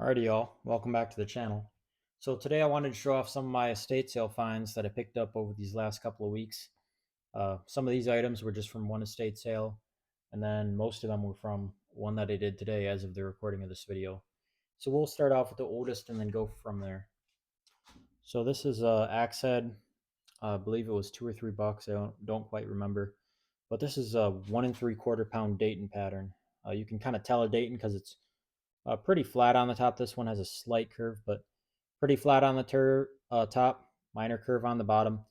Alrighty, y'all. Welcome back to the channel. So today I wanted to show off some of my estate sale finds that I picked up over these last couple of weeks. Some of these items were just from one estate sale, and then most of them were from one that I did today as of the recording of this video. So we'll start off with the oldest and then go from there. So this is a axe head. I believe it was $2 or $3. I don't quite remember, but this is a 1 3/4 pound Dayton pattern. You can kind of tell a Dayton because it's pretty flat on the top. This one has a slight curve, but pretty flat on the top, minor curve on the bottom.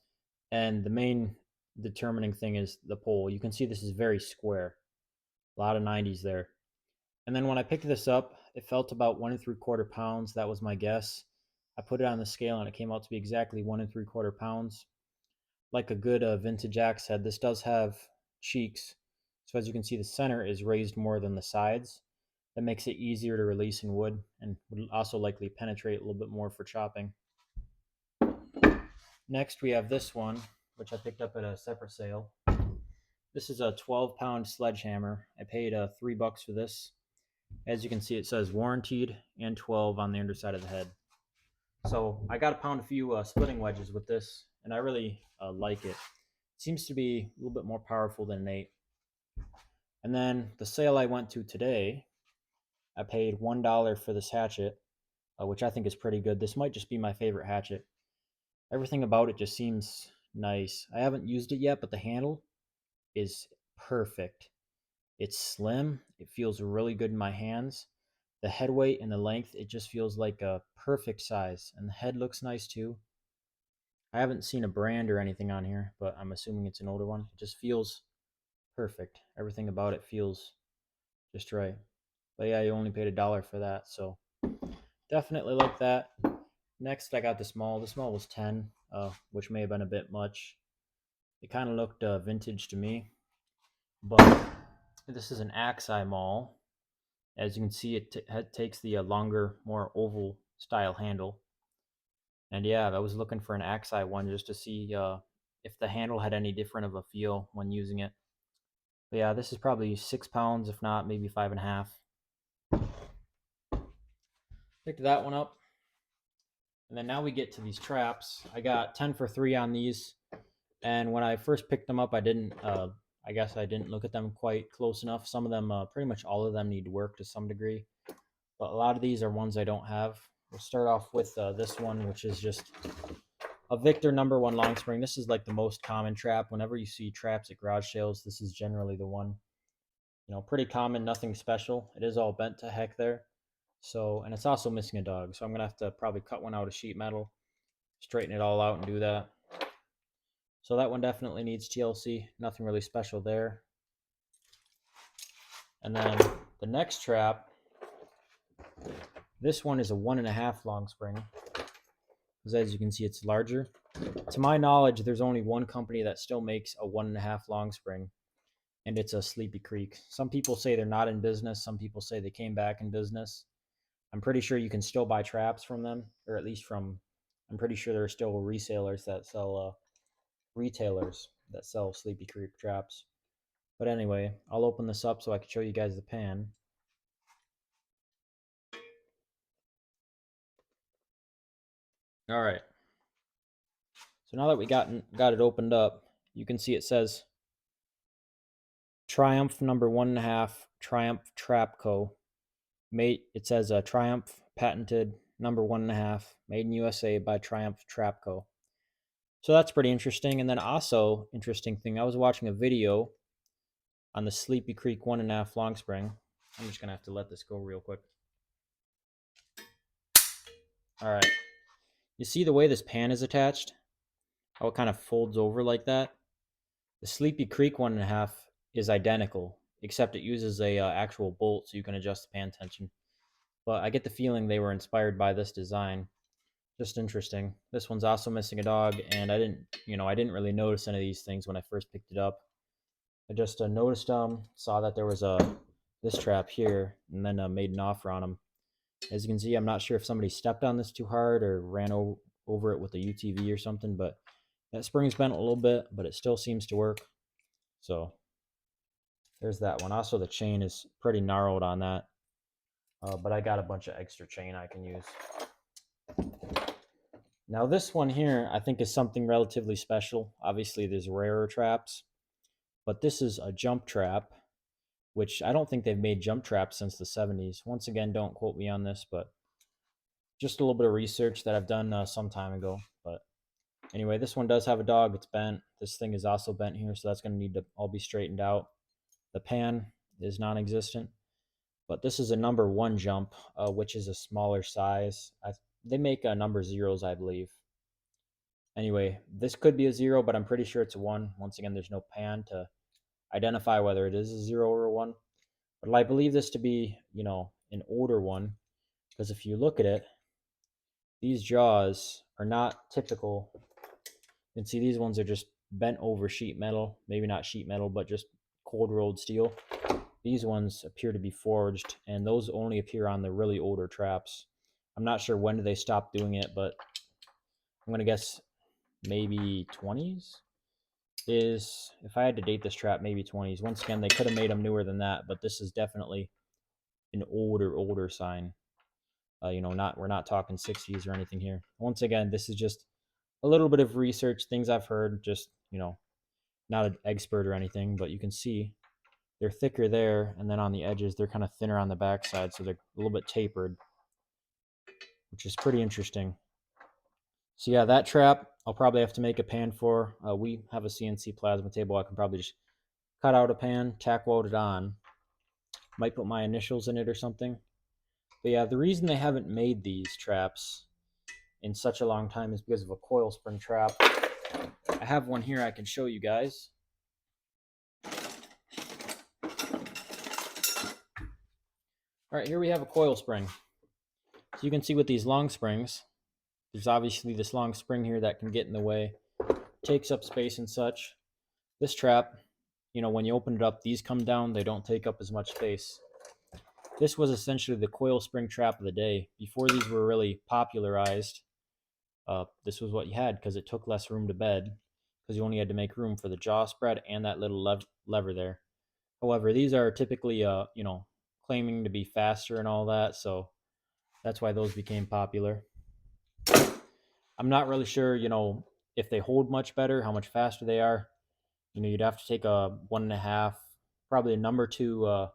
And the main determining thing is the pole. You can see this is very square. A lot of 90s there. And then when I picked this up, it felt about 1 3/4 pounds. That was my guess. I put it on the scale and it came out to be exactly 1 3/4 pounds. Like a good vintage axe head, this does have cheeks. So as you can see, the center is raised more than the sides. That makes it easier to release in wood and would also likely penetrate a little bit more for chopping. Next, we have this one, which I picked up at a separate sale. This is a 12-pound sledgehammer. I paid $3 for this. As you can see, it says warranted and 12 on the underside of the head. So I got to pound a few splitting wedges with this, and I really like it. It seems to be a little bit more powerful than an 8. And then the sale I went to today, I paid $1 for this hatchet, which I think is pretty good. This might just be my favorite hatchet. Everything about it just seems nice. I haven't used it yet, but the handle is perfect. It's slim. It feels really good in my hands. The head weight and the length, it just feels like a perfect size. And the head looks nice too. I haven't seen a brand or anything on here, but I'm assuming it's an older one. It just feels perfect. Everything about it feels just right. But yeah, you only paid $1 for that, so definitely like that. Next, I got the small. The small was 10, which may have been a bit much. It kind of looked vintage to me, but this is an axe eye maul. As you can see, it takes the longer, more oval style handle. And yeah, I was looking for an axe eye one just to see if the handle had any different of a feel when using it. But yeah, this is probably 6 pounds, if not maybe 5.5. Picked that one up. And then now we get to these traps. I got 10 for 3 on these. And when I first picked them up, I guess I didn't look at them quite close enough. Some of them, pretty much all of them need work to some degree. But a lot of these are ones I don't have. We'll start off with this one, which is just a Victor #1 long spring. This is like the most common trap. Whenever you see traps at garage sales, this is generally the one. You know, pretty common, nothing special. It is all bent to heck there. So, and it's also missing a dog. So I'm gonna have to probably cut one out of sheet metal, straighten it all out and do that. So that one definitely needs TLC. Nothing really special there. And then the next trap, this one is a 1.5 long spring. Because as you can see, it's larger. To my knowledge, there's only one company that still makes a 1.5 long spring, and it's a Sleepy Creek. Some people say they're not in business. Some people say they came back in business. I'm pretty sure you can still buy traps from them, or at least from, I'm pretty sure there are still resellers that sell, retailers that sell Sleepy Creek traps. But anyway, I'll open this up so I can show you guys the pan. All right. So now that we got it opened up, you can see it says Triumph #1.5 Triumph Trap Co. It says Triumph patented #1.5 made in USA by Triumph Trap Co. So that's pretty interesting. And then also interesting thing, I was watching a video on the Sleepy Creek 1.5 long spring. I'm just gonna have to let this go real quick. All right. You see the way this pan is attached? How it kind of folds over like that? The Sleepy Creek 1.5 is identical, except it uses a actual bolt so you can adjust the pan tension. But I get the feeling they were inspired by this design. Just interesting. This one's also missing a dog, and I didn't really notice any of these things when I first picked it up. I just noticed them, saw that there was this trap here, and then made an offer on them. As you can see, I'm not sure if somebody stepped on this too hard or ran over it with a UTV or something, but that spring's bent a little bit, but it still seems to work. So there's that one. Also, the chain is pretty gnarled on that. but I got a bunch of extra chain I can use. Now this one here I think is something relatively special. Obviously there's rarer traps, but this is a jump trap, which I don't think they've made jump traps since the 70s. Once again, don't quote me on this, but just a little bit of research that I've done some time ago. But anyway, this one does have a dog. It's bent. This thing is also bent here, so that's going to need to all be straightened out. The pan is non-existent, but this is a number 1 jump, which is a smaller size. They make number zeros, I believe. Anyway, this could be a 0, but I'm pretty sure it's a 1. Once again, there's no pan to identify whether it is a 0 or a 1. But I believe this to be, an older one, because if you look at it, these jaws are not typical. You can see these ones are just bent over sheet metal, maybe not sheet metal, but just cold rolled steel. These ones appear to be forged, and those only appear on the really older traps. I'm not sure when they stopped doing it, but I'm going to guess maybe 20s is, if I had to date this trap, maybe 20s. Once again, they could have made them newer than that, but this is definitely an older sign. We're not talking 60s or anything here. Once again, this is just a little bit of research, things I've heard, just, not an expert or anything, but you can see they're thicker there, and then on the edges, they're kind of thinner on the backside, so they're a little bit tapered, which is pretty interesting. So yeah, that trap, I'll probably have to make a pan for. We have a CNC plasma table. I can probably just cut out a pan, tack weld it on. Might put my initials in it or something. But yeah, the reason they haven't made these traps in such a long time is because of a coil spring trap. I have one here I can show you guys. All right, here we have a coil spring. So you can see with these long springs, there's obviously this long spring here that can get in the way, takes up space and such. This trap, when you open it up, these come down, they don't take up as much space. This was essentially the coil spring trap of the day. Before these were really popularized, this was what you had because it took less room to bed, because you only had to make room for the jaw spread and that little lever there. However, these are typically, claiming to be faster and all that, so that's why those became popular. I'm not really sure, if they hold much better, how much faster they are. You'd have to take a 1.5, probably a number 2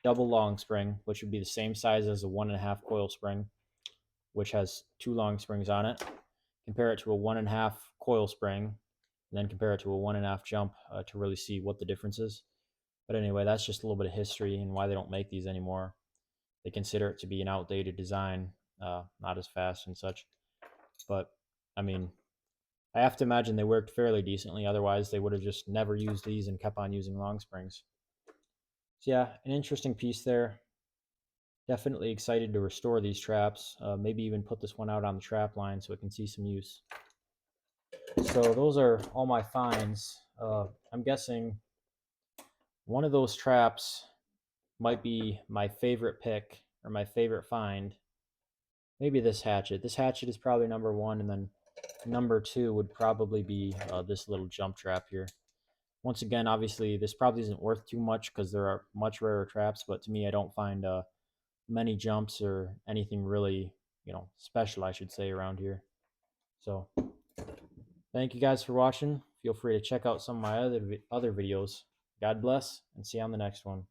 double long spring, which would be the same size as a 1.5 coil spring, which has 2 long springs on it. Compare it to a 1.5 coil spring, and then compare it to a 1.5 jump to really see what the difference is. But anyway, that's just a little bit of history and why they don't make these anymore. They consider it to be an outdated design, not as fast and such. But I mean, I have to imagine they worked fairly decently. Otherwise, they would have just never used these and kept on using long springs. So yeah, an interesting piece there. Definitely excited to restore these traps. Maybe even put this one out on the trap line so it can see some use. So those are all my finds. I'm guessing one of those traps might be my favorite pick or my favorite find. Maybe this hatchet. This hatchet is probably number 1, and then number 2 would probably be this little jump trap here. Once again, obviously, this probably isn't worth too much because there are much rarer traps, but to me, I don't find many jumps or anything really, special, I should say, around here. So, thank you guys for watching. Feel free to check out some of my other videos. God bless, and see you on the next one.